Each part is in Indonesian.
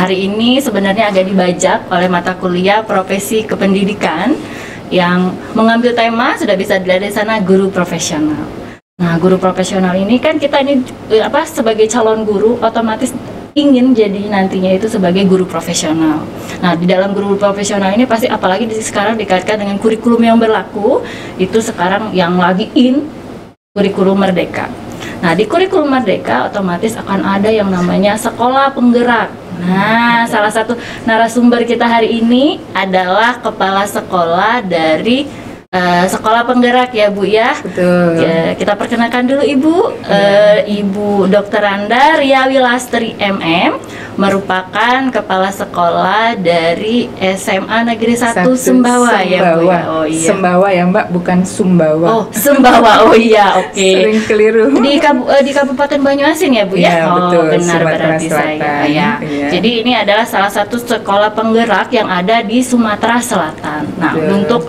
hari ini sebenarnya agak dibajak oleh mata kuliah profesi kependidikan yang mengambil tema, sudah bisa dilihat di sana, guru profesional. Nah, guru profesional ini kan kita ini sebagai calon guru otomatis ingin jadi nantinya itu sebagai guru profesional. Nah, di dalam guru profesional ini pasti apalagi sekarang dikaitkan dengan kurikulum yang berlaku, itu sekarang yang lagi in kurikulum Merdeka. Nah, di kurikulum Merdeka otomatis akan ada yang namanya sekolah penggerak. Nah, salah satu narasumber kita hari ini adalah kepala sekolah dari sekolah penggerak ya Bu ya. Betul. Ya, kita perkenalkan dulu Ibu. Ibu Dr. Randa Riawi Lastri MM merupakan kepala sekolah dari SMA Negeri 1 Sembawa ya Bu ya. Oh iya. Sembawa ya Mbak, bukan Sumbawa. Oh, Sembawa. Oh iya, oke. Sering keliru. Di Kabupaten Banyuasin ya Bu ya. Ya, betul. Benar Sumatera berarti Selatan. saya. Ya. Iya. Jadi ini adalah salah satu sekolah penggerak yang ada di Sumatera Selatan. Nah, Betul. untuk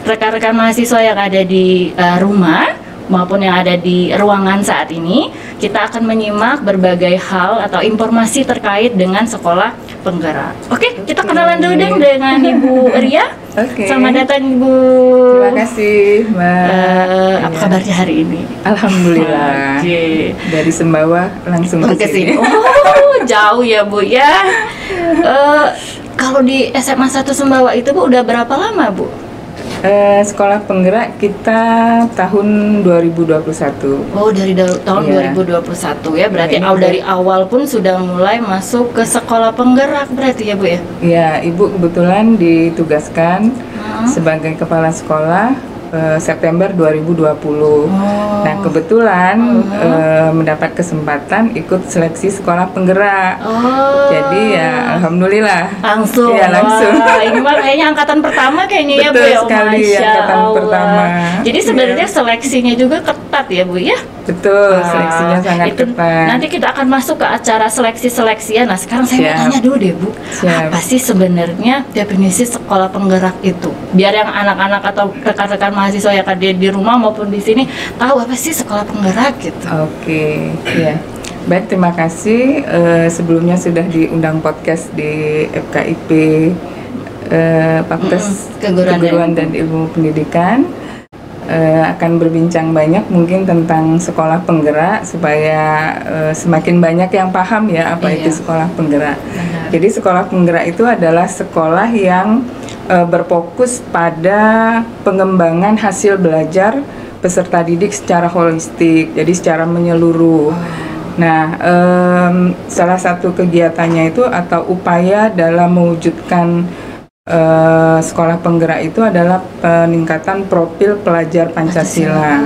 rekan-rekan mahasiswa yang ada di rumah maupun yang ada di ruangan saat ini, kita akan menyimak berbagai hal atau informasi terkait dengan sekolah penggerak. Oke, kita kenalan dulu deh dengan Ibu Ria. Oke. Selamat datang Ibu. Terima kasih Mbak. Apa kabarnya hari ini? Alhamdulillah. Oke. Dari Sembawa langsung ke sini. Oh, jauh ya Bu ya. Kalau di SMA 1 Sembawa itu Bu udah berapa lama Bu? Sekolah penggerak kita tahun 2021. Oh, dari tahun 2021 ya. Berarti dari awal pun sudah mulai masuk ke sekolah penggerak berarti ya Bu ya? Ya, Ibu kebetulan ditugaskan sebagai kepala sekolah September 2020. Nah, kebetulan mendapat kesempatan ikut seleksi sekolah penggerak. Jadi ya alhamdulillah. Langsung. Ya, langsung. Wah, ini mah kayaknya angkatan pertama kayaknya ya Bu Betul ya. sekali, Masya angkatan Allah. pertama. Jadi sebenarnya seleksinya juga ketat ya Bu ya? Betul, seleksinya sangat ketat. Nanti kita akan masuk ke acara seleksi-seleksian. Nah, sekarang saya mau tanya dulu deh Bu, apa sih sebenarnya definisi sekolah penggerak itu? Biar yang anak-anak atau rekan-rekan mahasiswa yang ada di rumah maupun di sini tahu apa sih sekolah penggerak gitu. Oke, ya. Baik, terima kasih. Sebelumnya sudah diundang podcast di FKIP Fakultas Keguruan dan Ilmu Pendidikan. Akan berbincang banyak mungkin tentang sekolah penggerak supaya semakin banyak yang paham ya apa itu sekolah penggerak. Jadi sekolah penggerak itu adalah sekolah yang berfokus pada pengembangan hasil belajar peserta didik secara holistik, jadi secara menyeluruh. Nah, salah satu kegiatannya itu atau upaya dalam mewujudkan sekolah penggerak itu adalah peningkatan profil pelajar Pancasila.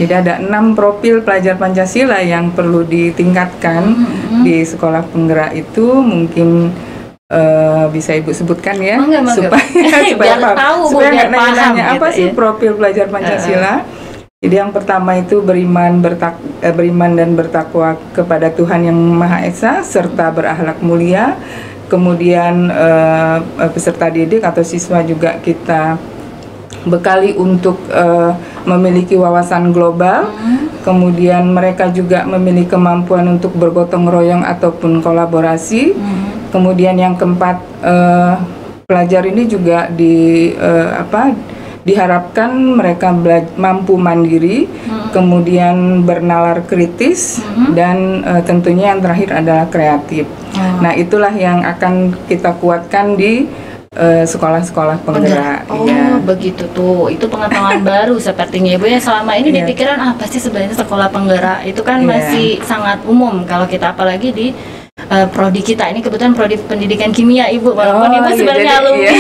Jadi ada 6 profil pelajar Pancasila yang perlu ditingkatkan di sekolah penggerak itu. Mungkin bisa Ibu sebutkan ya, supaya nggak nanya apa sih profil pelajar Pancasila. Jadi yang pertama itu beriman dan bertakwa kepada Tuhan Yang Maha Esa serta berakhlak mulia. Kemudian peserta didik atau siswa juga kita bekali untuk memiliki wawasan global. Kemudian mereka juga memiliki kemampuan untuk bergotong royong ataupun kolaborasi. Kemudian yang keempat, pelajar ini juga diharapkan mereka mampu mandiri, kemudian bernalar kritis, dan tentunya yang terakhir adalah kreatif. Nah, itulah yang akan kita kuatkan di sekolah-sekolah penggerak. Begitu tuh. Itu pengetahuan baru sepertinya Ibu ya. Selama ini di pikiran apa sih sebenarnya sekolah penggerak? Itu kan masih sangat umum kalau kita apalagi di prodi kita ini kebetulan prodi pendidikan kimia Ibu, walaupun Ibu sebenarnya alumni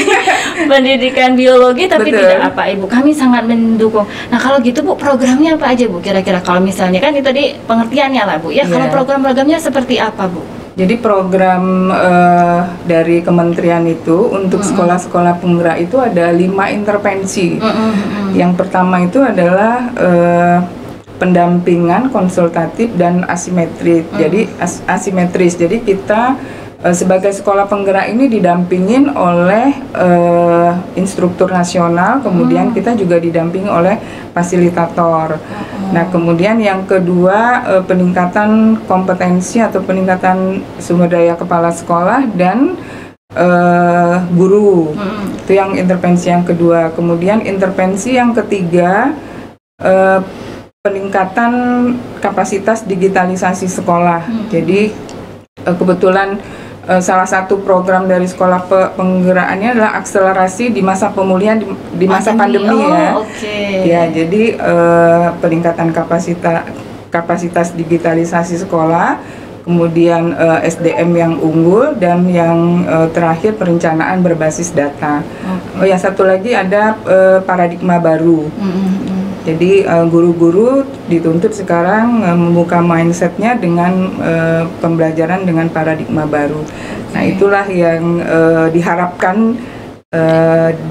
pendidikan biologi tapi tidak apa Ibu, kami sangat mendukung. Nah, kalau gitu Bu, programnya apa aja Bu kira-kira? Kalau misalnya kan itu tadi pengertiannya lah Bu ya, kalau program-programnya seperti apa Bu? Jadi program dari kementerian itu untuk sekolah-sekolah penggerak itu ada 5 intervensi. Yang pertama itu adalah pendampingan konsultatif dan asimetris. Jadi asimetris. Jadi kita sebagai sekolah penggerak ini didampingin oleh instruktur nasional, kemudian kita juga didampingi oleh fasilitator. Nah, kemudian yang kedua peningkatan kompetensi atau peningkatan sumber daya kepala sekolah dan guru. Itu yang intervensi yang kedua. Kemudian intervensi yang ketiga peningkatan kapasitas digitalisasi sekolah. Jadi kebetulan salah satu program dari sekolah penggerakannya adalah akselerasi di masa pemulihan di masa pandemi ya. Ya, jadi peningkatan kapasitas digitalisasi sekolah, kemudian SDM yang unggul, dan yang terakhir perencanaan berbasis data. Oh, yang satu lagi ada paradigma baru. Jadi guru-guru dituntut sekarang membuka mindsetnya dengan pembelajaran dengan paradigma baru. Nah, itulah yang diharapkan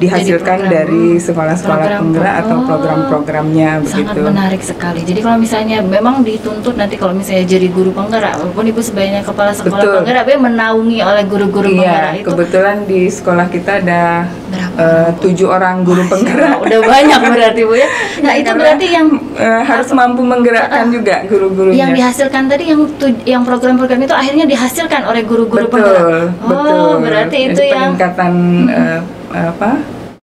dihasilkan dari sekolah-sekolah penggerak atau program-programnya. Sangat menarik sekali. Jadi kalau misalnya memang dituntut nanti kalau misalnya jadi guru penggerak, walaupun ibu sebagai kepala sekolah penggerak, menaungi oleh guru-guru penggerak itu. Kebetulan di sekolah kita ada 7 orang guru penggerak. Udah banyak berarti Bu ya. Nah, itu berarti yang harus mampu menggerakkan juga guru-gurunya. Yang dihasilkan tadi yang program-program itu akhirnya dihasilkan oleh guru-guru penggerak. Betul. Berarti itu yang peningkatan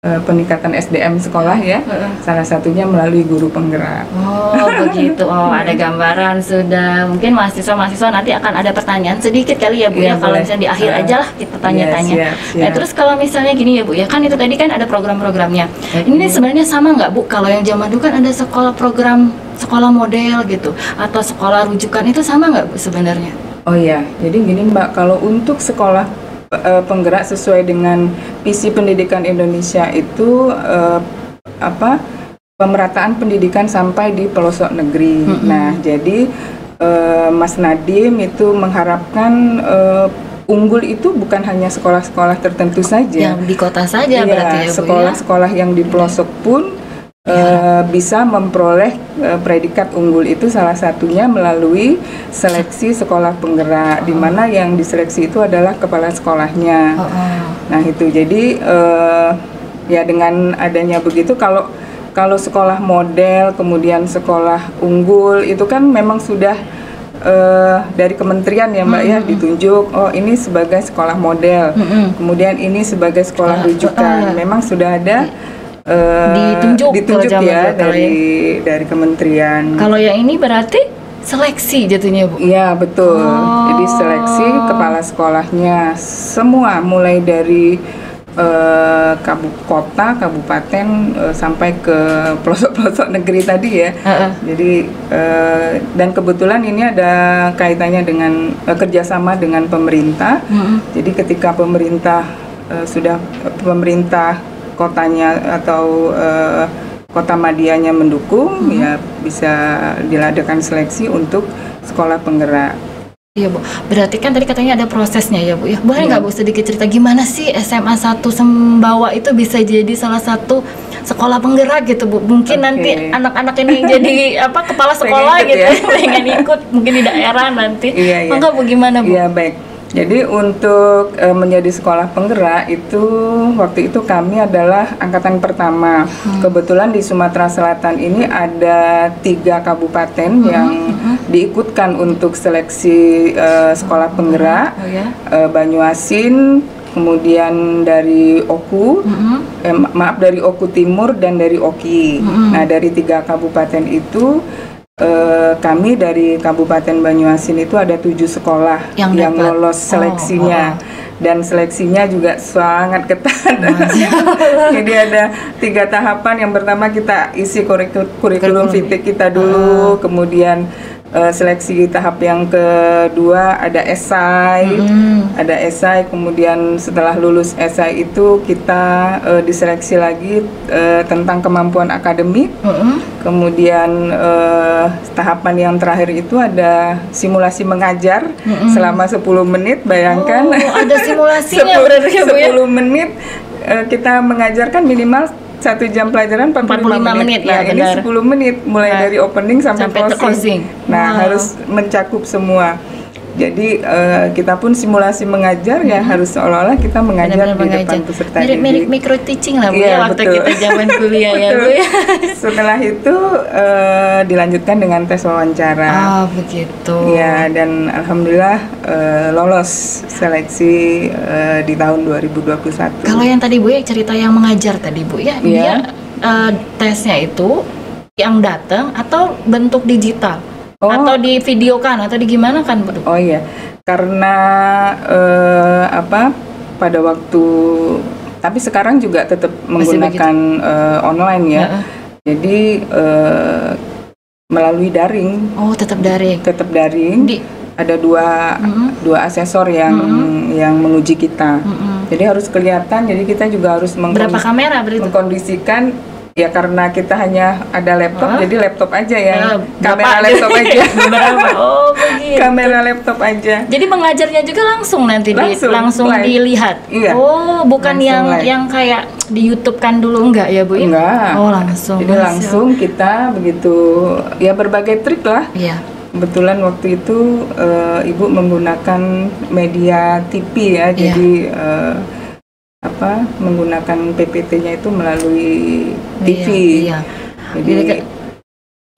peningkatan SDM sekolah ya, salah satunya melalui guru penggerak. Oh begitu, ada gambaran sudah. Mungkin mahasiswa nanti akan ada pertanyaan sedikit kali ya Bu ya, kalau misalnya di akhir aja lah kita tanya-tanya. Nah, terus kalau misalnya gini ya Bu ya, kan itu tadi kan ada program-programnya. Ini sebenarnya sama nggak Bu? Kalau yang zaman dulu kan ada sekolah model gitu, atau sekolah rujukan, itu sama nggak Bu sebenarnya? Oh iya, jadi gini Mbak, kalau untuk sekolah penggerak sesuai dengan visi pendidikan Indonesia itu pemerataan pendidikan sampai di pelosok negeri. Nah, jadi Mas Nadiem itu mengharapkan unggul itu bukan hanya sekolah-sekolah tertentu saja. Yang di kota saja berarti ya Bu, sekolah-sekolah yang di pelosok pun bisa memperoleh predikat unggul itu, salah satunya melalui seleksi sekolah penggerak, di mana yang diseleksi itu adalah kepala sekolahnya. Nah itu jadi ya dengan adanya begitu, kalau sekolah model kemudian sekolah unggul itu kan memang sudah dari kementerian ya Mbak ya, ditunjuk, oh ini sebagai sekolah model, kemudian ini sebagai sekolah rujukan, memang sudah ada ditunjuk ya dari kementerian. Kalau yang ini berarti seleksi jatuhnya Bu? Iya betul. Jadi seleksi kepala sekolahnya semua, mulai dari kota, kabupaten sampai ke pelosok-pelosok negeri tadi ya. Jadi dan kebetulan ini ada kaitannya dengan kerjasama dengan pemerintah. Jadi ketika pemerintah kotanya atau kota Madianya mendukung, ya bisa diadakan seleksi untuk sekolah penggerak. Iya Bu, berarti kan tadi katanya ada prosesnya ya Bu ya. Boleh nggak Bu sedikit cerita gimana sih SMA 1 Sembawa itu bisa jadi salah satu sekolah penggerak gitu Bu? Mungkin nanti anak-anak ini jadi kepala sekolah gitu ya, pengen ikut mungkin di daerah nanti. Enggak Bu, gimana Bu? Iya baik. Jadi untuk menjadi sekolah penggerak itu waktu itu kami adalah angkatan pertama. Kebetulan di Sumatera Selatan ini ada 3 kabupaten yang diikutkan untuk seleksi sekolah penggerak. Banyuasin, kemudian dari Oku, dari Oku Timur dan dari Oki. Nah dari 3 kabupaten itu kami dari Kabupaten Banyuasin itu ada 7 sekolah yang lolos seleksinya. Dan seleksinya juga sangat ketat. Jadi ada 3 tahapan. Yang pertama kita isi kurikulum FITIK kita dulu, kemudian seleksi tahap yang kedua ada esai, kemudian setelah lulus esai itu kita diseleksi lagi tentang kemampuan akademik, kemudian tahapan yang terakhir itu ada simulasi mengajar selama 10 menit, bayangkan. Ada simulasinya berarti ya Bu ya? 10 menit kita mengajarkan minimal 1 jam pelajaran 45 menit. Nah, ini 10 menit mulai dari opening sampai closing. Nah, harus mencakup semua. Jadi kita pun simulasi mengajar ya harus seolah-olah kita mengajar di depan peserta didik. Mirip micro teaching lah Bu Iya, waktu betul. kita zaman kuliah ya Bu ya. Setelah itu dilanjutkan dengan tes wawancara. Oh begitu. Ya, dan alhamdulillah lolos seleksi di tahun 2021. Kalau yang tadi Bu ya cerita yang mengajar tadi Bu ya, dia tesnya itu yang datang atau bentuk digital? Atau di videokan atau di gimana kan Bu? Oh iya, karena pada waktu, tapi sekarang juga tetap menggunakan online ya. Jadi melalui daring. Oh, tetap daring. Tetap daring. Ada dua asesor yang menguji kita. Jadi harus kelihatan. Jadi kita juga harus berapa kamera berarti? mengkondisikan. Ya karena kita hanya ada laptop, jadi laptop aja ya. Kamera laptop aja. Oh begitu. Kamera laptop aja. Jadi mengajarnya juga langsung nanti langsung dilihat. Iya. Oh, bukan yang kayak di YouTube kan dulu enggak ya Bu? Enggak. Oh langsung. Jadi langsung kita begitu ya berbagai trik lah. Iya. Kebetulan waktu itu Ibu menggunakan media TV ya, jadi menggunakan PPT-nya itu melalui TV. Iya. Jadi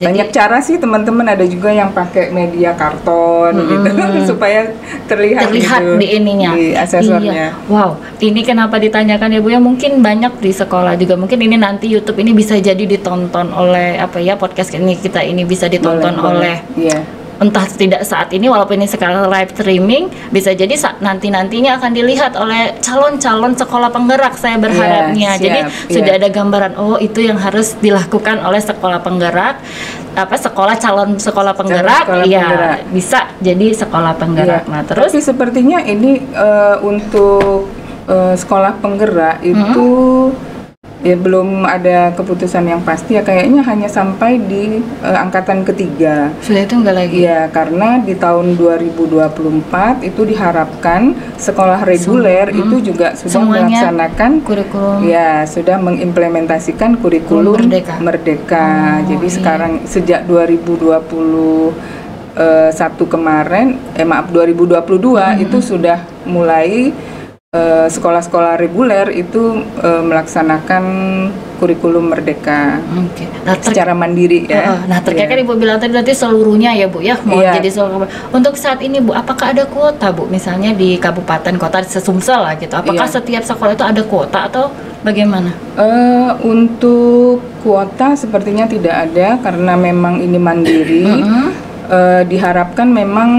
banyak cara sih teman-teman, ada juga yang pakai media karton gitu supaya terlihat gitu, di ininya, di asesornya. Iya. Wow, ini kenapa ditanyakan ya Bu ya? Mungkin banyak di sekolah juga. Mungkin ini nanti YouTube ini bisa jadi ditonton oleh podcast kita ini bisa ditonton oleh. Iya. Entah tidak saat ini walaupun ini sekarang live streaming, bisa jadi nantinya akan dilihat oleh calon-calon sekolah penggerak, saya berharapnya. Jadi sudah ada gambaran, oh itu yang harus dilakukan oleh sekolah penggerak, calon sekolah penggerak, bisa jadi sekolah penggerak. Nah terus tapi sepertinya ini untuk sekolah penggerak itu ya belum ada keputusan yang pasti ya, kayaknya hanya sampai di angkatan ketiga. Sudah itu enggak lagi? Ya, karena di tahun 2024 itu diharapkan sekolah reguler itu juga sudah melaksanakan kurikulum. Ya, sudah mengimplementasikan kurikulum Merdeka. Jadi sekarang sejak 2021 kemarin, 2022 itu sudah mulai sekolah-sekolah reguler itu melaksanakan kurikulum Merdeka secara mandiri ya. Nah terkait kan Ibu bilang tadi berarti seluruhnya ya Bu ya mau jadi seluruh. Untuk saat ini Bu, apakah ada kuota Bu? Misalnya di kabupaten kota Sumsel lah gitu. Apakah setiap sekolah itu ada kuota atau bagaimana? Untuk kuota sepertinya tidak ada karena memang ini mandiri. Diharapkan memang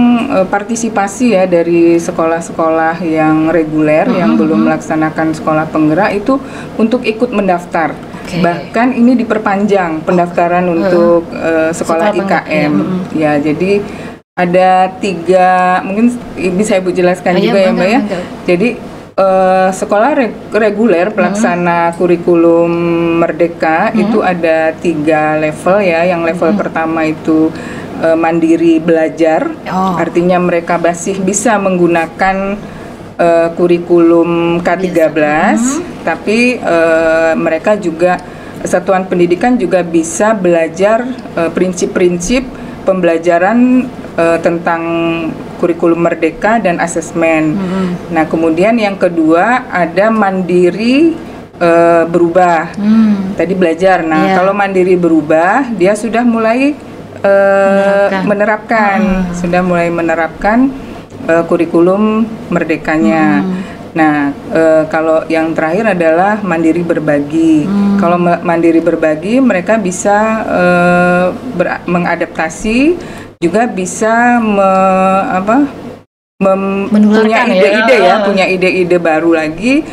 partisipasi ya dari sekolah-sekolah yang reguler yang belum melaksanakan sekolah penggerak itu untuk ikut mendaftar. Bahkan ini diperpanjang pendaftaran untuk sekolah IKM. Ya, jadi ada 3, mungkin bisa Ibu jelaskan juga ya Mbak ya. Jadi sekolah reguler pelaksana kurikulum Merdeka itu ada 3 level ya. Yang level pertama itu mandiri belajar, artinya mereka masih bisa menggunakan kurikulum K13, tapi mereka juga satuan pendidikan juga bisa belajar prinsip-prinsip pembelajaran tentang kurikulum Merdeka dan asesmen. Nah, kemudian yang kedua ada mandiri berubah. Tadi belajar. Nah, kalau mandiri berubah, dia sudah mulai sudah mulai menerapkan kurikulum Merdekanya. Nah, kalau yang terakhir adalah mandiri berbagi. Kalau mandiri berbagi, mereka bisa mengadaptasi, juga bisa punya ide-ide punya ide-ide baru lagi.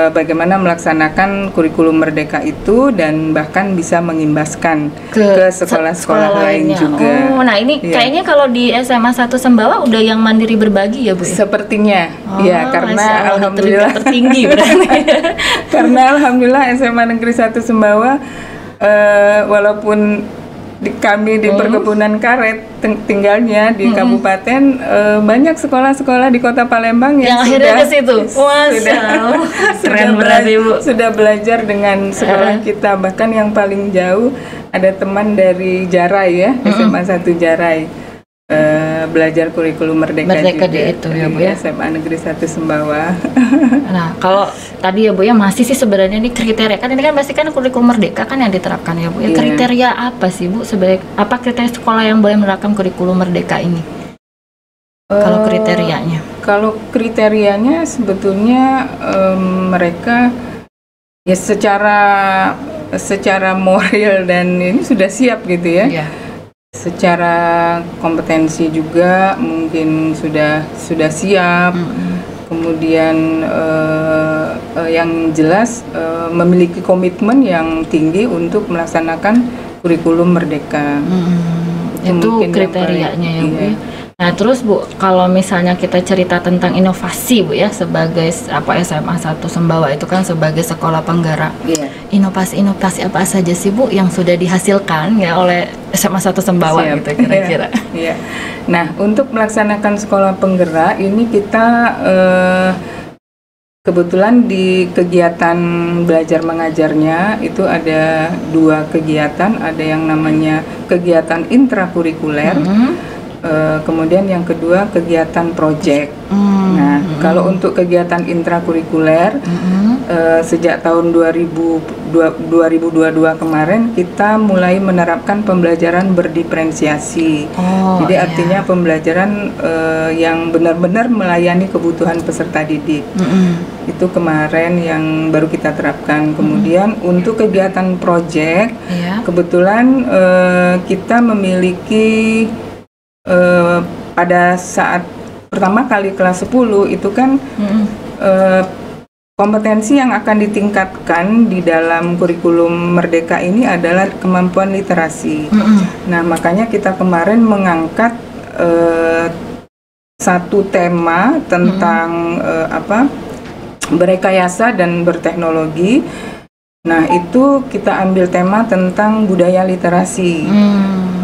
Bagaimana melaksanakan kurikulum Merdeka itu dan bahkan bisa mengimbaskan ke sekolah-sekolah lain juga. Nah ini kayaknya kalau di SMA 1 Sembawa udah yang mandiri berbagi ya Bu? Sepertinya, ya karena alhamdulillah tertinggi berarti. Karena alhamdulillah SMA Negeri 1 Sembawa walaupun kami di perkebunan karet tinggalnya di kabupaten, banyak sekolah-sekolah di Kota Palembang yang akhirnya ke situ. Keren berarti Bu. Sudah belajar dengan sekolah kita, bahkan yang paling jauh ada teman dari Jarai ya, SMA 1 Jarai. belajar kurikulum Merdeka Merdeka juga di itu ya Bu ya. SMA Negeri 1 Sumbawa. Nah, kalau tadi ya Bu ya masih sih sebenarnya ini kriteria kan ini kan pasti kan kurikulum Merdeka kan yang diterapkan ya Bu ya. Iya. Kriteria apa sih Bu sebagai apa kriteria sekolah yang boleh menerapkan kurikulum Merdeka ini? Kalau kriterianya? Kalau kriterianya sebetulnya mereka ya secara moral dan ini sudah siap gitu ya. Iya. Secara kompetensi juga mungkin sudah siap. Kemudian yang jelas memiliki komitmen yang tinggi untuk melaksanakan kurikulum Merdeka. Itu kriterianya ya Bu ya. Nah terus Bu, kalau misalnya kita cerita tentang inovasi Bu ya, sebagai SMA 1 Sumbawa itu kan sebagai sekolah penggerak. Iya. Inovasi apa saja sih Bu yang sudah dihasilkan ya oleh SMA 1 Sumbawa Siap. gitu kira-kira? Iya. Nah untuk melaksanakan sekolah penggerak ini kita kebetulan di kegiatan belajar mengajarnya itu ada 2 kegiatan, ada yang namanya kegiatan intrakurikuler. Kemudian yang kedua kegiatan proyek. Nah, kalau untuk kegiatan intrakurikuler sejak tahun 2022 kemarin kita mulai menerapkan pembelajaran berdiferensiasi. Jadi artinya pembelajaran yang benar-benar melayani kebutuhan peserta didik. Itu kemarin yang baru kita terapkan. Kemudian untuk kegiatan proyek, kebetulan kita memiliki pada saat pertama kali kelas 10 itu kan kompetensi yang akan ditingkatkan di dalam kurikulum Merdeka ini adalah kemampuan literasi. Nah makanya kita kemarin mengangkat satu tema tentang berekayasa dan berteknologi. Nah itu kita ambil tema tentang budaya literasi.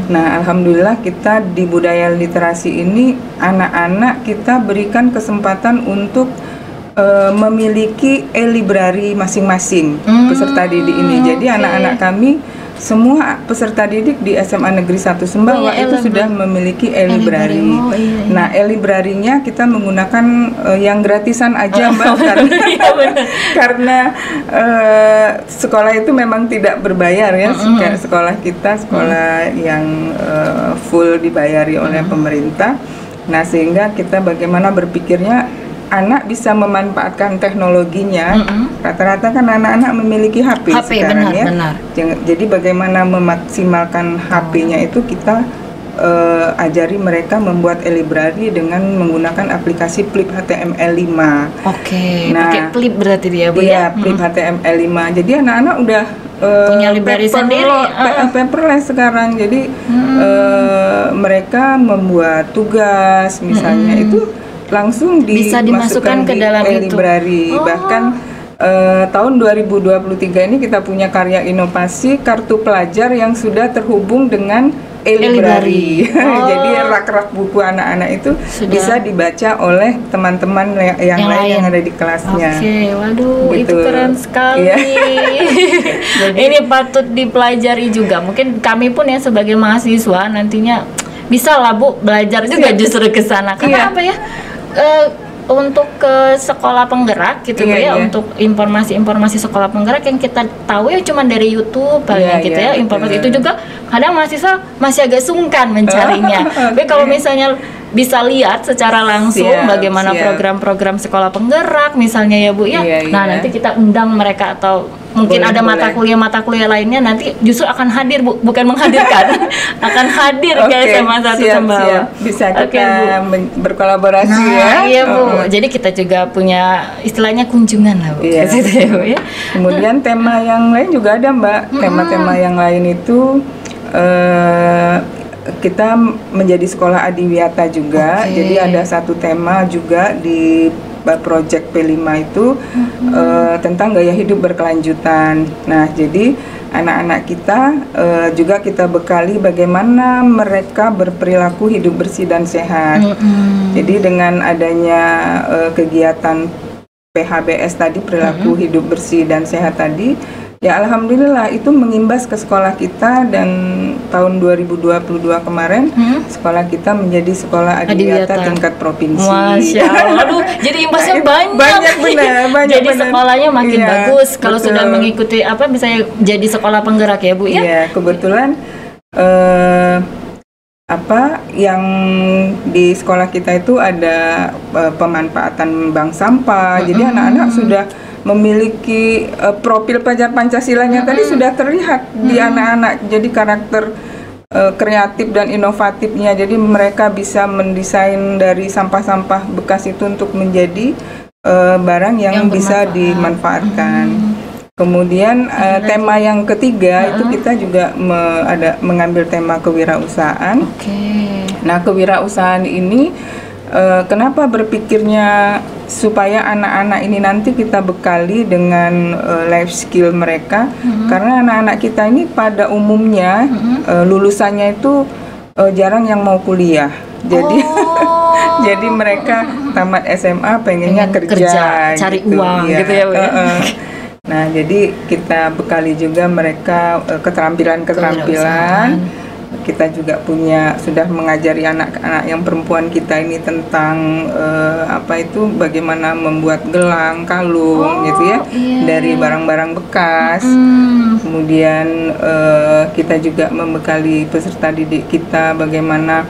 Nah, alhamdulillah kita di budaya literasi ini anak-anak kita berikan kesempatan untuk memiliki e-library masing-masing peserta didik ini. Jadi anak-anak kami semua peserta didik di SMA Negeri 1 Sumbawa itu sudah memiliki e-library. Nah, e-library-nya kita menggunakan yang gratisan aja Mbak karena sekolah itu memang tidak berbayar ya. Sekolah kita sekolah yang full dibayari oleh pemerintah. Nah, sehingga kita bagaimana berpikirnya anak bisa memanfaatkan teknologinya. Rata-rata kan anak-anak memiliki HP sekarang ya. Jadi bagaimana memaksimalkan HP-nya itu kita ajari mereka membuat e-library dengan menggunakan aplikasi Flip HTML5. Nah, pakai Flip berarti dia Bu ya? Flip HTML5. Jadi anak-anak udah punya library sendiri. Paperless sekarang. Jadi mereka membuat tugas misalnya itu langsung bisa dimasukkan ke dalam e-library. Bahkan tahun 2023 ini kita punya karya inovasi kartu pelajar yang sudah terhubung dengan e-library. Jadi rak-rak buku anak-anak itu bisa dibaca oleh teman-teman yang lain yang ada di kelasnya. Waduh, gitu. Itu keren sekali. Ini patut dipelajari juga. Mungkin kami pun ya sebagai mahasiswa nantinya bisa lah Bu belajar juga justru ke sana. Karena apa ya? Untuk ke sekolah penggerak gitu ya, untuk informasi-informasi sekolah penggerak yang kita tahu ya cuma dari YouTube paling gitu ya, informasi itu juga kadang mahasiswa masih agak sungkan mencarinya. Tapi kalau misalnya bisa lihat secara langsung bagaimana program-program sekolah penggerak misalnya ya Bu ya. Nah, nanti kita undang mereka atau mungkin ada mata kuliah lainnya nanti justru akan hadir Bu, bukan menghadirkan. Akan hadir ke SMA 1 Sumbawa. Bisa kita berkolaborasi Iya Bu. Jadi kita juga punya istilahnya kunjungan lah Bu. Ya. Kemudian tema yang lain juga ada Mbak. Tema-tema yang lain itu kita menjadi sekolah adiwiyata juga. Jadi ada satu tema juga di project P5 itu tentang gaya hidup berkelanjutan. Nah, jadi anak-anak kita juga kita bekali bagaimana mereka berperilaku hidup bersih dan sehat. Jadi dengan adanya kegiatan PHBS tadi, perilaku hidup bersih dan sehat tadi, ya alhamdulillah itu mengimbas ke sekolah kita, dan tahun 2022 kemarin sekolah kita menjadi sekolah adiwiyata tingkat provinsi. Masya Allah, aduh, jadi imbasnya banyak benar. Jadi sekolahnya makin bagus kalau sudah mengikuti misalnya jadi sekolah penggerak ya Bu ya. Iya, kebetulan yang di sekolah kita itu ada pemanfaatan bank sampah. Jadi anak-anak sudah memiliki profil pelajar Pancasilanya tadi sudah terlihat di anak-anak. Jadi karakter kreatif dan inovatifnya. Jadi mereka bisa mendesain dari sampah-sampah bekas itu untuk menjadi barang yang bisa dimanfaatkan. Kemudian tema yang ketiga itu kita juga mengambil tema kewirausahaan. Nah, kewirausahaan ini kenapa berpikirnya supaya anak-anak ini nanti kita bekali dengan life skill mereka, karena anak-anak kita ini pada umumnya lulusannya itu jarang yang mau kuliah. Jadi jadi mereka tamat SMA pengennya kerja cari gitu, uang gitu ya Bu. Nah, jadi kita bekali juga mereka keterampilan-keterampilan. Kita juga sudah mengajari anak-anak yang perempuan kita ini tentang bagaimana membuat gelang, kalung gitu ya, dari barang-barang bekas. Kemudian kita juga membekali peserta didik kita bagaimana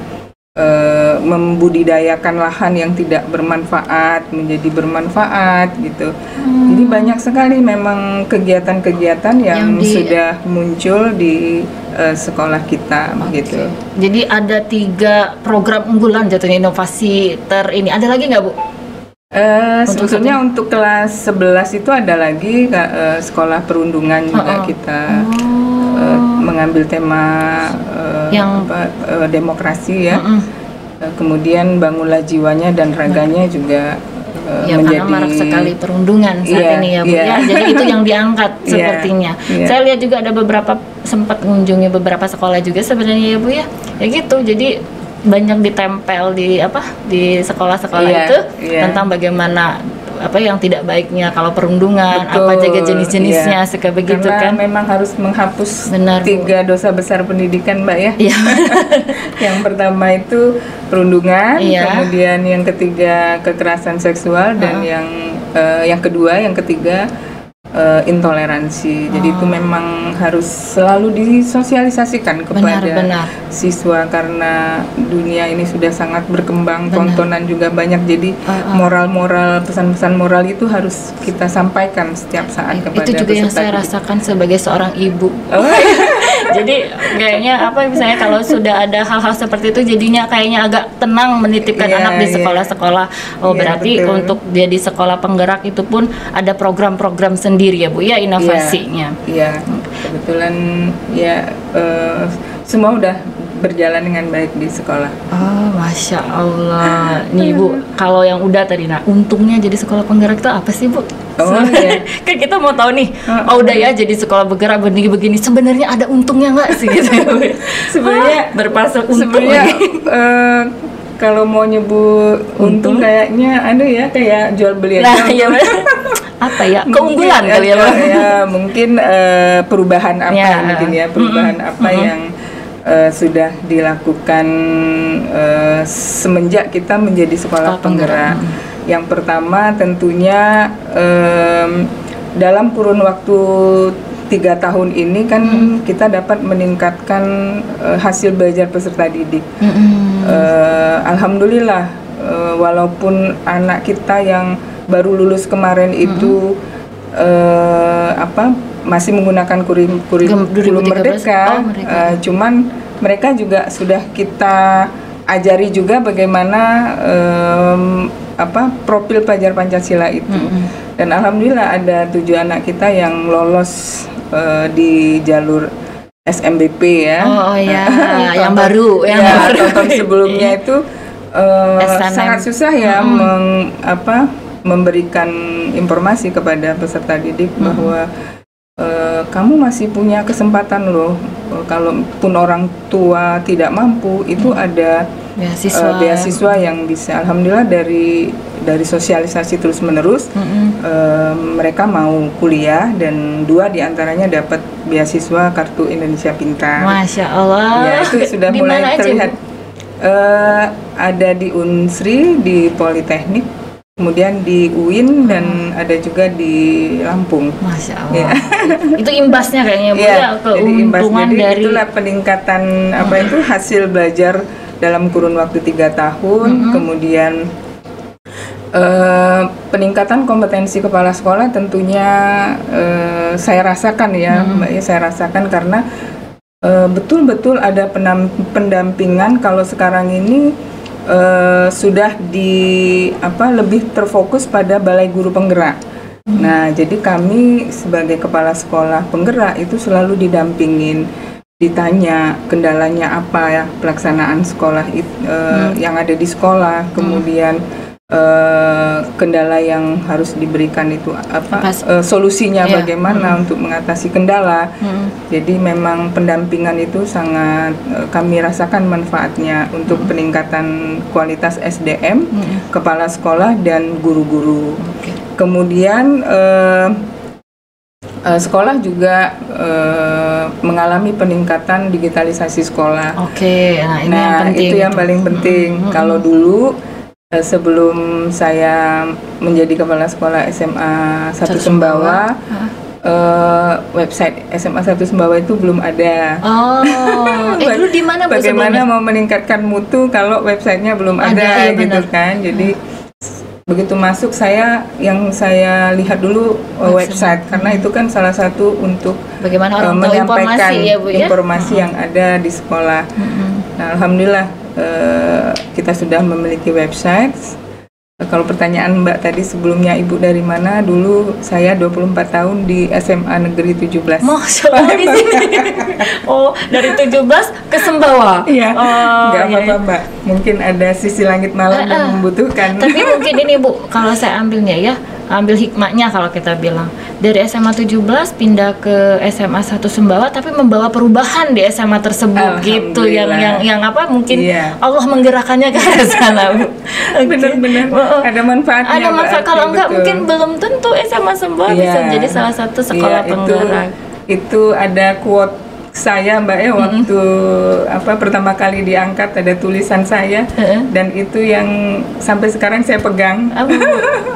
membudidayakan lahan yang tidak bermanfaat menjadi bermanfaat gitu. Jadi banyak sekali memang kegiatan-kegiatan yang sudah muncul di sekolah kita gitu. Jadi ada 3 program unggulan jatuhnya inovasi ini. Ada lagi nggak Bu? Sebetulnya untuk kelas 11 itu ada lagi sekolah perundungan juga kita mengambil tema demokrasi ya. Kemudian bangunlah jiwanya dan raganya juga menjadi karena marak sekali perundungan saat ini ya Bu ya. Jadi itu yang diangkat sepertinya. Saya lihat juga ada sempat mengunjungi beberapa sekolah juga sebenarnya ya Bu ya. Ya gitu. Jadi banyak ditempel di sekolah-sekolah itu tentang bagaimana yang tidak baiknya kalau perundungan. Betul, apa jaga jenis-jenisnya suka begitu. Karena kan memang harus menghapus 3 dosa besar pendidikan Mbak ya. Yang pertama itu perundungan, kemudian yang ketiga kekerasan seksual, dan yang ketiga intoleransi. Jadi itu memang harus selalu disosialisasikan kepada siswa, karena dunia ini sudah sangat berkembang, tontonan juga banyak. Jadi moral-moral, pesan-pesan moral itu harus kita sampaikan setiap saat kepada itu juga yang saya rasakan sebagai seorang ibu. Jadi kayaknya misalnya kalau sudah ada hal-hal seperti itu jadinya kayaknya agak tenang menitipkan anak di sekolah-sekolah. Berarti betul. Untuk jadi sekolah penggerak itu pun ada program-program sendiri ya Bu ya, inovasinya. Iya, kebetulan semua udah berjalan dengan baik di sekolah. Masya Allah. Nih Bu, kalau yang udah tadi, untungnya jadi sekolah penggerak itu apa sih Bu? Kan kita mau tahu nih. Udah ya jadi sekolah penggerak begini-begini. Sebenarnya ada untungnya nggak sih gitu? Sebenarnya berpasang untung. Kalau mau nyebut untung kayaknya kayak jual beli aja. Apa ya? Keunggulan kali ya. Mungkin perubahan perubahan apa yang sudah dilakukan semenjak kita menjadi sekolah penggerak. Yang pertama tentunya dalam kurun waktu 3 tahun ini kan kita dapat meningkatkan hasil belajar peserta didik. Alhamdulillah, walaupun anak kita yang baru lulus kemarin itu masih menggunakan kurikulum merdeka, cuman mereka juga sudah kita ajari juga bagaimana profil pelajar Pancasila itu. Dan alhamdulillah ada 7 anak kita yang lolos di jalur SMBP ya. Yang baru. Tahun sebelumnya itu sangat susah ya memberikan informasi kepada peserta didik bahwa kamu masih punya kesempatan loh. Kalaupun orang tua tidak mampu, itu ada beasiswa yang bisa, alhamdulillah dari sosialisasi terus menerus mereka mau kuliah dan 2 diantaranya dapat beasiswa Kartu Indonesia Pintar. Masya Allah. Ya, itu sudah mulai terlihat. Ada di Unsri, di Politeknik, kemudian di UIN dan ada juga di Lampung. Masya Allah. Ya. Itu imbasnya kayaknya Bu ya, keuntungan dari itulah peningkatan itu hasil belajar dalam kurun waktu 3 tahun, kemudian peningkatan kompetensi kepala sekolah tentunya saya rasakan ya, Mbak ya, saya rasakan karena betul-betul ada pendampingan. Kalau sekarang ini sudah lebih terfokus pada balai guru penggerak. Nah, jadi kami sebagai kepala sekolah penggerak itu selalu didampingin, ditanya kendalanya apa ya pelaksanaan sekolah yang ada di sekolah, kemudian kendala yang harus diberikan itu solusinya bagaimana untuk mengatasi kendala. Jadi memang pendampingan itu sangat kami rasakan manfaatnya untuk peningkatan kualitas SDM, kepala sekolah dan guru-guru. Kemudian sekolah juga mengalami peningkatan digitalisasi sekolah. Nah ini yang penting. Itu yang paling penting. Kalau dulu sebelum saya menjadi kepala sekolah SMA 1 Sumbawa, website SMA 1 Sumbawa itu belum ada. Dulu di mana Bu? Bagaimana mau meningkatkan mutu kalau websitenya belum ada gitu kan? Jadi begitu masuk yang saya lihat dulu website, karena itu kan salah satu untuk bagaimana orang menyampaikan informasi, ya, Bu, ya? Informasi yang ada di sekolah. Nah, alhamdulillah kita sudah memiliki website. Kalau pertanyaan Mbak tadi sebelumnya Ibu dari mana, dulu saya 24 tahun di SMA Negeri 17. Masya Allah di sini. Dari 17 ke Sumbawa. Iya. Nggak apa-apa Mbak. Mungkin ada sisi langit malam yang membutuhkan. Tapi mungkin ini Bu, kalau saya ambilnya ya, ambil hikmahnya kalau kita bilang dari SMA 17 pindah ke SMA 1 Sumbawa, tapi membawa perubahan di SMA tersebut gitu, yang mungkin Allah menggerakkannya ke arah sana Bu. Benar-benar ada manfaatnya. Ada manfaat, kalau enggak mungkin belum tentu SMA Sumbawa bisa jadi salah satu sekolah penggerak. Itu ada quote saya Mbak ya, waktu pertama kali diangkat ada tulisan saya, dan itu yang sampai sekarang saya pegang.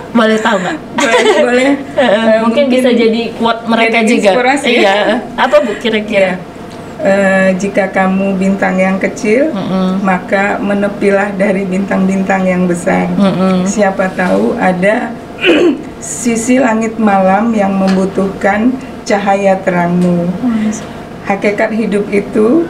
Boleh tahu nggak? Boleh. Mungkin bisa jadi quote mereka juga. Inspirasi. Iya. Apa Bu kira-kira? Jika kamu bintang yang kecil, maka menepilah dari bintang-bintang yang besar. Siapa tahu ada sisi langit malam yang membutuhkan cahaya terangmu. Hakikat hidup itu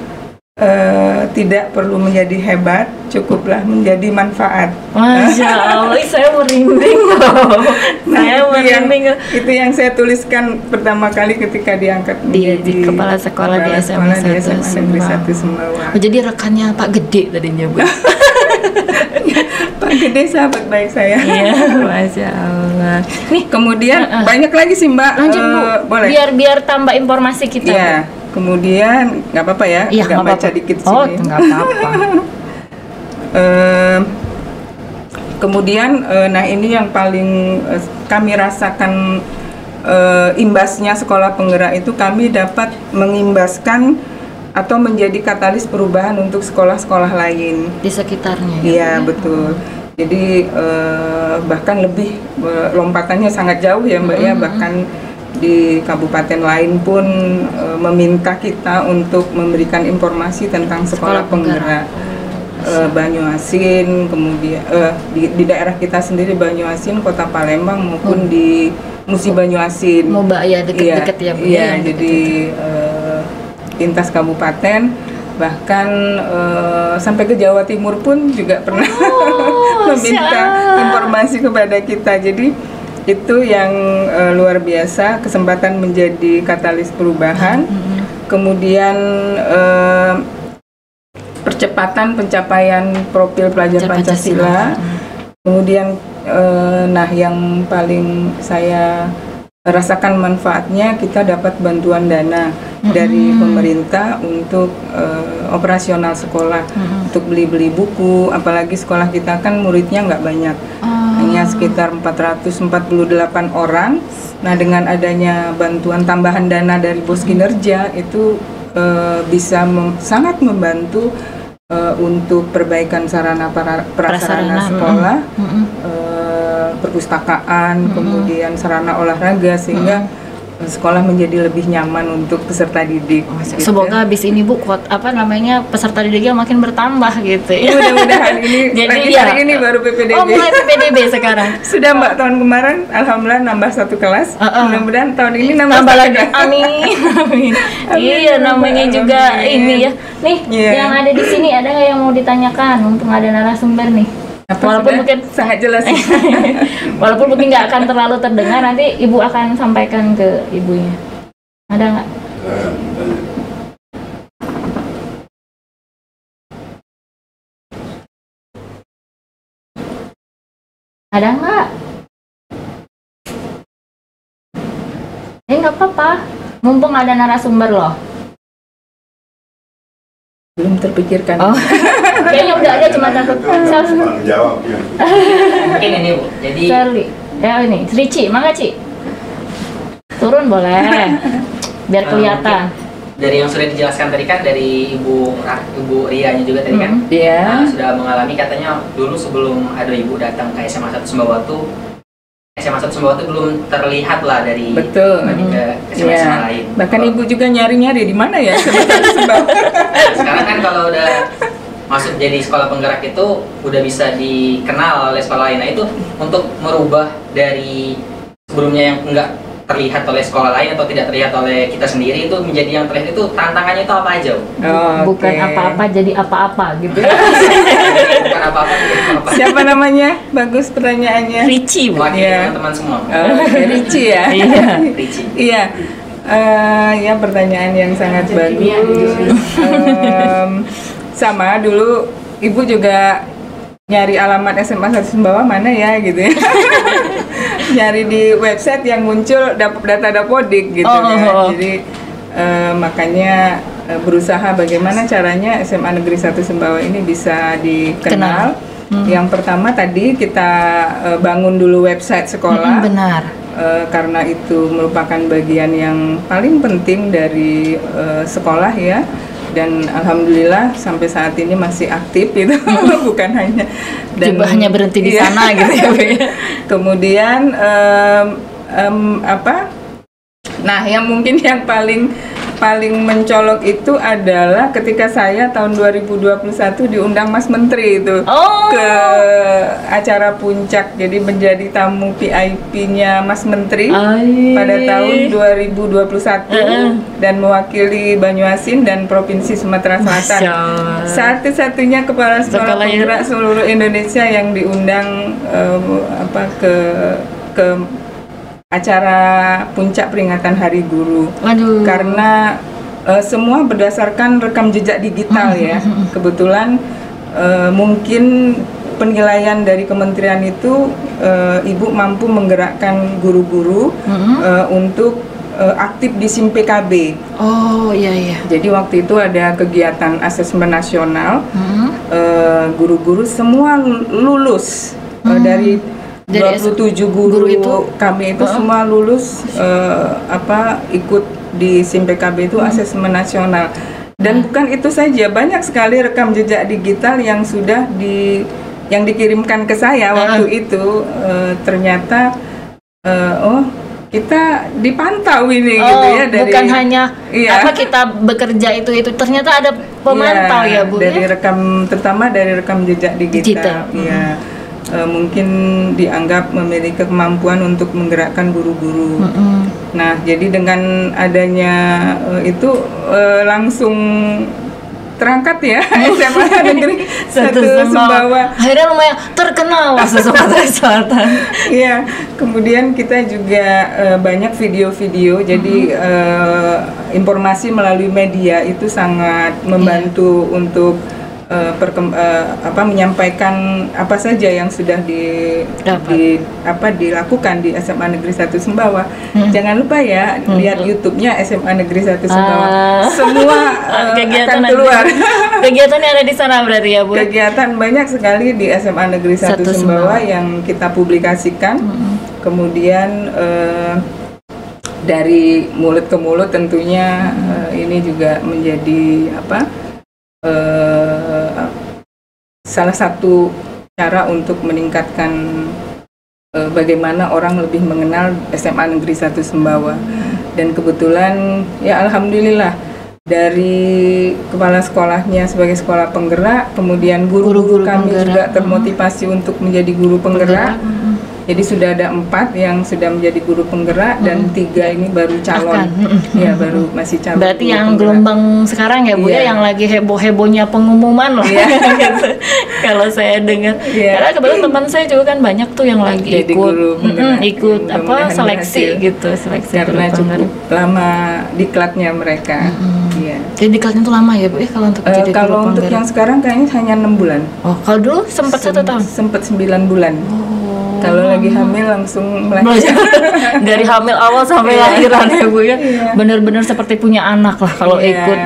tidak perlu menjadi hebat, cukuplah menjadi manfaat. Masya Allah, saya merinding loh. Saya merinding. Itu yang saya tuliskan pertama kali ketika diangkat di kepala sekolah di SMA 1 Sumbawa. Jadi rekannya Pak Gede tadinya Bu. Pak Gede sahabat baik saya. Iya, Masya Allah. Nih kemudian banyak lagi sih Mbak. Lanjut Bu, boleh. Biar tambah informasi kita. Ya. Kemudian nggak apa-apa ya, nggak baca dikit sini. Nggak apa-apa. Kemudian, nah ini yang paling kami rasakan imbasnya sekolah penggerak itu, kami dapat mengimbaskan atau menjadi katalis perubahan untuk sekolah-sekolah lain di sekitarnya. Iya betul. Jadi bahkan lebih lompatannya sangat jauh ya Mbak ya, bahkan di kabupaten lain pun meminta kita untuk memberikan informasi tentang sekolah penggerak. Banyuasin, kemudian di daerah kita sendiri Banyuasin, Kota Palembang maupun di Musi Banyuasin. Moba ya, deket-deket ya Bu. Iya, jadi lintas kabupaten, bahkan sampai ke Jawa Timur pun juga pernah meminta informasi kepada kita. Jadi itu yang luar biasa, kesempatan menjadi katalis perubahan. Kemudian percepatan pencapaian profil pelajar Pancasila. Kemudian nah yang paling saya rasakan manfaatnya, kita dapat bantuan dana dari pemerintah untuk operasional sekolah, untuk beli-beli buku, apalagi sekolah kita kan muridnya nggak banyak, hanya sekitar 448 orang. Nah, dengan adanya bantuan tambahan dana dari Bos Kinerja itu bisa sangat membantu untuk perbaikan sarana prasarana sekolah, perpustakaan, kemudian sarana olahraga, sehingga sekolah menjadi lebih nyaman untuk peserta didik. Gitu. Semoga habis ini Bu, peserta didiknya makin bertambah gitu ya. Mudah-mudahan ini. Jadi hari ini baru PPDB. Oh, mulai PPDB sekarang. Sudah Mbak, tahun kemarin alhamdulillah nambah 1 kelas. Mudah-mudahan tahun ini nambah lagi. Amin. Iya, namanya juga ini ya. Nih, yang ada di sini ada nggak yang mau ditanyakan? Mumpung ada narasumber nih. Walaupun mungkin sangat jelas. Walaupun mungkin nggak akan terlalu terdengar, nanti Ibu akan sampaikan ke ibunya. Ada nggak? Ada nggak? Nggak apa-apa. Mumpung ada narasumber loh. Belum terpikirkan. Oh. Kayaknya udah ada, cuma takut jawab ya. Mungkin ini Bu, jadi ya ini, Ci, mangga Ci. Turun boleh. Biar kelihatan. Dari yang sudah dijelaskan tadi kan dari Ibu Rianya juga tadi kan. Iya. Sudah mengalami katanya dulu sebelum ada Ibu datang ke SMA 1 Sembawatu. SMA 1 Sembawatu belum terlihat lah dari ke SMA lain. Bahkan Ibu juga nyari-nyari di mana ya SMA 1 Sembawatu. Sekarang kan kalau udah masuk jadi sekolah penggerak itu udah bisa dikenal oleh sekolah lain. Nah, itu untuk merubah dari sebelumnya yang enggak terlihat oleh sekolah lain atau tidak terlihat oleh kita sendiri itu menjadi yang terlihat, itu tantangannya itu apa aja? Bukan apa-apa jadi apa-apa gitu. Bukan apa-apa jadi apa-apa. Siapa namanya? Bagus pertanyaannya. Ricci, Bu. Ya. Teman-teman semua. Ricci ya. Iya. Ricci. Iya. Ya, pertanyaan yang sangat bagus. Sama dulu Ibu juga nyari alamat SMA 1 Sembawah mana ya gitu ya. Nyari di website yang muncul data Dapodik gitu kan. Jadi makanya berusaha bagaimana caranya SMA Negeri 1 Sembawah ini bisa dikenal. Yang pertama tadi kita bangun dulu website sekolah. Benar. Karena itu merupakan bagian yang paling penting dari sekolah ya. Dan alhamdulillah sampai saat ini masih aktif gitu. Bukan hanya hanya berhenti di sana gitu ya. Kemudian nah, yang mungkin yang paling mencolok itu adalah ketika saya tahun 2021 diundang Mas Menteri itu ke acara puncak, jadi menjadi tamu VIP-nya Mas Menteri pada tahun 2021 dan mewakili Banyuasin dan Provinsi Sumatera Selatan. Satu-satunya kepala sekolah penggerak seluruh Indonesia yang diundang ke acara puncak peringatan Hari Guru. Karena semua berdasarkan rekam jejak digital ya. Kebetulan mungkin penilaian dari kementerian itu Ibu mampu menggerakkan guru-guru untuk aktif di SIM PKB. Oh iya. Jadi waktu itu ada kegiatan asesmen nasional, guru-guru semua lulus dari 27 guru itu, kami itu semua lulus ikut di SIM PKB itu asesmen nasional. Dan bukan itu saja, banyak sekali rekam jejak digital yang sudah yang dikirimkan ke saya waktu itu. Ternyata kita dipantau ini gitu ya, dari bukan hanya kita bekerja itu ternyata ada pemantau ya Bu. Dari terutama dari rekam jejak digital. Iya. Mungkin dianggap memiliki kemampuan untuk menggerakkan guru-guru. Nah, jadi dengan adanya itu langsung terangkat ya SMA Negeri 1 Sembawah. Akhirnya lumayan terkenal Sumatera Selatan. Iya, kemudian kita juga banyak video-video. Jadi informasi melalui media itu sangat membantu untuk menyampaikan apa saja yang sudah dilakukan di SMA Negeri 1 Sumbawa. Jangan lupa ya lihat YouTube-nya SMA Negeri 1 Sumbawa. Semua akan keluar. Kegiatan yang ada di sana berarti ya, Bu? Kegiatan banyak sekali di SMA Negeri 1 Sumbawa yang kita publikasikan. Kemudian dari mulut ke mulut tentunya ini juga menjadi salah satu cara untuk meningkatkan bagaimana orang lebih mengenal SMA Negeri 1 Sumbawa. Dan kebetulan ya alhamdulillah dari kepala sekolahnya sebagai sekolah penggerak, kemudian guru-guru kami juga termotivasi untuk menjadi guru penggerak. Jadi sudah ada 4 yang sudah menjadi guru penggerak dan 3 ini baru calon. Ya, baru masih calon. Berarti yang gelombang sekarang ya, Bu, ya, yang lagi heboh-hebohnya pengumuman loh. Gitu. Kalau saya dengar. Karena kebetulan teman saya juga kan banyak tuh yang lagi jadi ikut seleksi gitu, seleksi karena cukup lama diklatnya mereka. Jadi diklatnya tuh lama ya, Bu, ya, kalau untuk jadi kalau guru untuk penggerak? yang sekarang kayaknya hanya 6 bulan. Oh, kalau dulu sempat 1 tahun? Sempat 9 bulan. Kalau lagi hamil langsung melahirkan. Dari hamil awal sampai lahiran ya, Bu, ya. Benar-benar seperti punya anak lah kalau ikut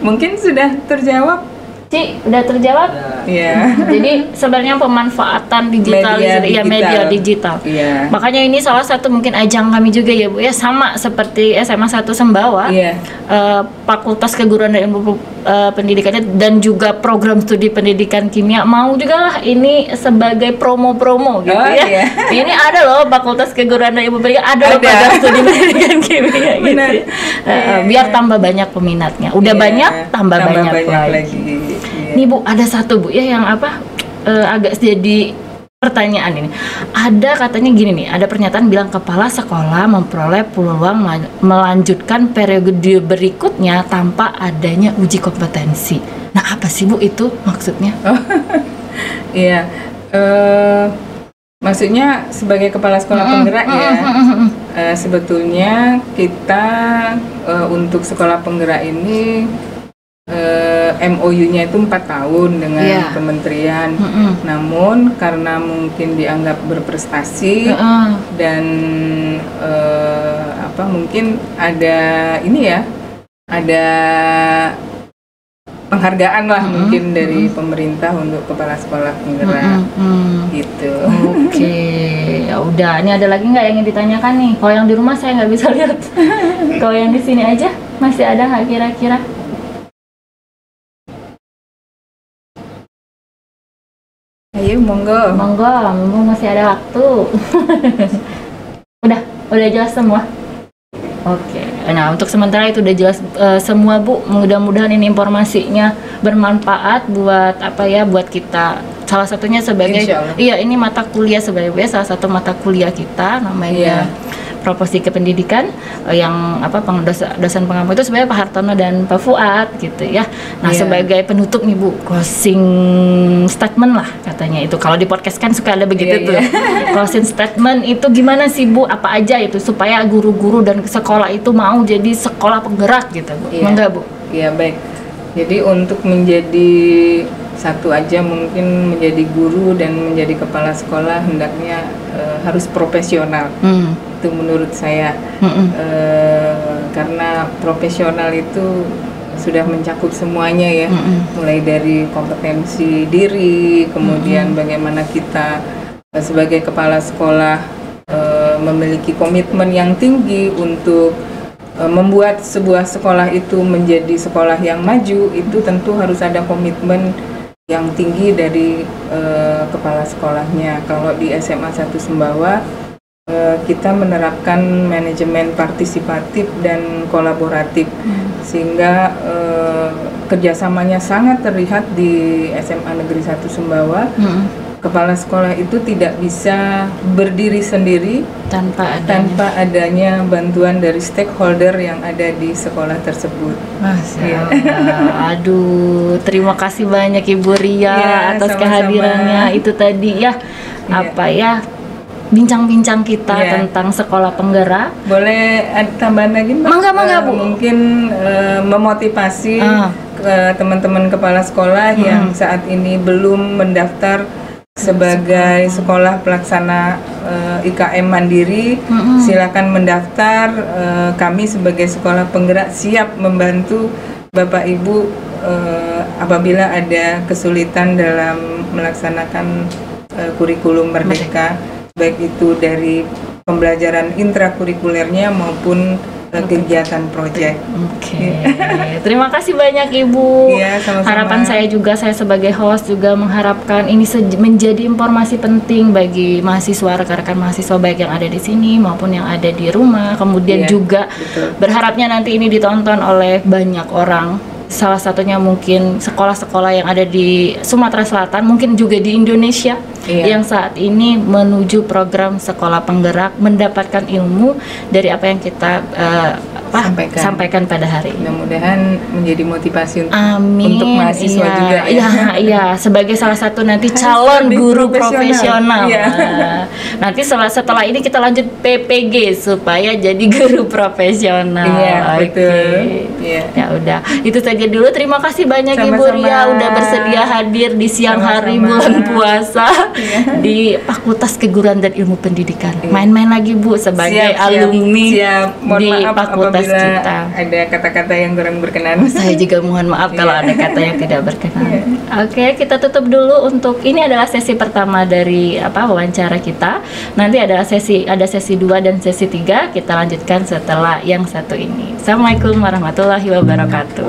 Mungkin sudah terjawab. Ci, udah terjawab? Iya. Jadi sebenarnya pemanfaatan digital, media digital. Iya. Makanya ini salah satu mungkin ajang kami juga ya, Bu, ya, sama seperti SMA 1 Sumbawa. Iya. Fakultas Keguruan dan Ilmu Pendidikannya dan juga program studi pendidikan kimia mau juga lah ini sebagai promo-promo gitu ya. Iya. Ini ada loh Fakultas Keguruan dan Ilmu Pendidikan, ada loh program studi pendidikan kimia gitu. Biar tambah banyak peminatnya. Udah banyak, tambah banyak lagi. Nih, Bu, ada satu, Bu, ya, yang agak jadi pertanyaan ini. Ada katanya gini nih, ada pernyataan bilang kepala sekolah memperoleh peluang melanjutkan periode berikutnya tanpa adanya uji kompetensi. Nah, apa sih, Bu, itu maksudnya? Iya, maksudnya sebagai kepala sekolah penggerak ya, sebetulnya kita untuk sekolah penggerak ini MOU-nya itu 4 tahun dengan kementerian. Namun karena mungkin dianggap berprestasi dan mungkin ada ada penghargaan lah mungkin dari pemerintah untuk kepala sekolah penggerak gitu. Oke, ya udah. Ini ada lagi nggak yang ingin ditanyakan nih? Kalau yang di rumah saya nggak bisa lihat. Kalau yang di sini aja masih ada nggak kira-kira? Ayo, monggo, masih ada waktu. udah jelas semua. Oke, nah untuk sementara itu udah jelas semua, Bu. Mudah-mudahan ini informasinya bermanfaat buat buat kita. Salah satunya sebagai ini mata kuliah sebagai salah satu mata kuliah kita namanya Proporsi Kependidikan yang dosen pengampu itu sebenarnya Pak Hartono dan Pak Fuad gitu ya. Nah, sebagai penutup nih, Bu, closing statement lah katanya itu. Kalau di podcast kan suka ada begitu tuh. Closing statement itu gimana sih, Bu? Apa aja itu supaya guru-guru dan sekolah itu mau jadi sekolah penggerak gitu, Bu? Enggak, Bu? Iya, baik. Jadi untuk menjadi satu aja mungkin menjadi guru dan menjadi kepala sekolah hendaknya harus profesional. Itu menurut saya karena profesional itu sudah mencakup semuanya ya, mulai dari kompetensi diri, kemudian bagaimana kita sebagai kepala sekolah memiliki komitmen yang tinggi untuk membuat sebuah sekolah itu menjadi sekolah yang maju. Itu tentu harus ada komitmen yang tinggi dari kepala sekolahnya. Kalau di SMA 1 Sumbawa kita menerapkan manajemen partisipatif dan kolaboratif, sehingga kerjasamanya sangat terlihat di SMA Negeri 1 Sumbawa. Kepala sekolah itu tidak bisa berdiri sendiri tanpa adanya bantuan dari stakeholder yang ada di sekolah tersebut. Masya Allah. Aduh, terima kasih banyak Ibu Ria atas sama-sama. kehadirannya. Itu tadi bincang-bincang kita tentang sekolah penggerak. Boleh ada tambahan lagi, Mbak? Mangga, Bu. Mungkin memotivasi ke teman-teman kepala sekolah yang saat ini belum mendaftar sebagai sekolah pelaksana IKM Mandiri. Silakan mendaftar. Kami sebagai sekolah penggerak siap membantu Bapak Ibu apabila ada kesulitan dalam melaksanakan kurikulum Merdeka, baik itu dari pembelajaran intrakurikulernya maupun kegiatan proyek. Terima kasih banyak Ibu. Iya, sama-sama. Harapan saya juga, saya sebagai host juga mengharapkan ini menjadi informasi penting bagi mahasiswa, rekan-rekan mahasiswa baik yang ada di sini maupun yang ada di rumah. Kemudian juga berharapnya nanti ini ditonton oleh banyak orang. Salah satunya mungkin sekolah-sekolah yang ada di Sumatera Selatan, mungkin juga di Indonesia yang saat ini menuju program sekolah penggerak, mendapatkan ilmu dari apa yang kita sampaikan pada hari ini. Mudah-mudahan menjadi motivasi Amin. Untuk mahasiswa juga Iya, sebagai salah satu nanti calon guru profesional. Nanti setelah ini kita lanjut PPG supaya jadi guru profesional. Betul. Ya udah, itu saja dulu. Terima kasih banyak Ibu Ria udah bersedia hadir di siang hari bulan puasa di Fakultas Keguruan dan Ilmu Pendidikan. Main-main lagi Bu sebagai alumni di fakultas kita. Ada kata-kata yang kurang berkenan. Saya juga mohon maaf kalau ada kata yang tidak berkenan. Oke, kita tutup dulu untuk ini adalah sesi pertama dari wawancara kita. Nanti ada sesi 2 dan sesi 3 kita lanjutkan setelah yang satu ini. Assalamualaikum warahmatullahi wabarakatuh.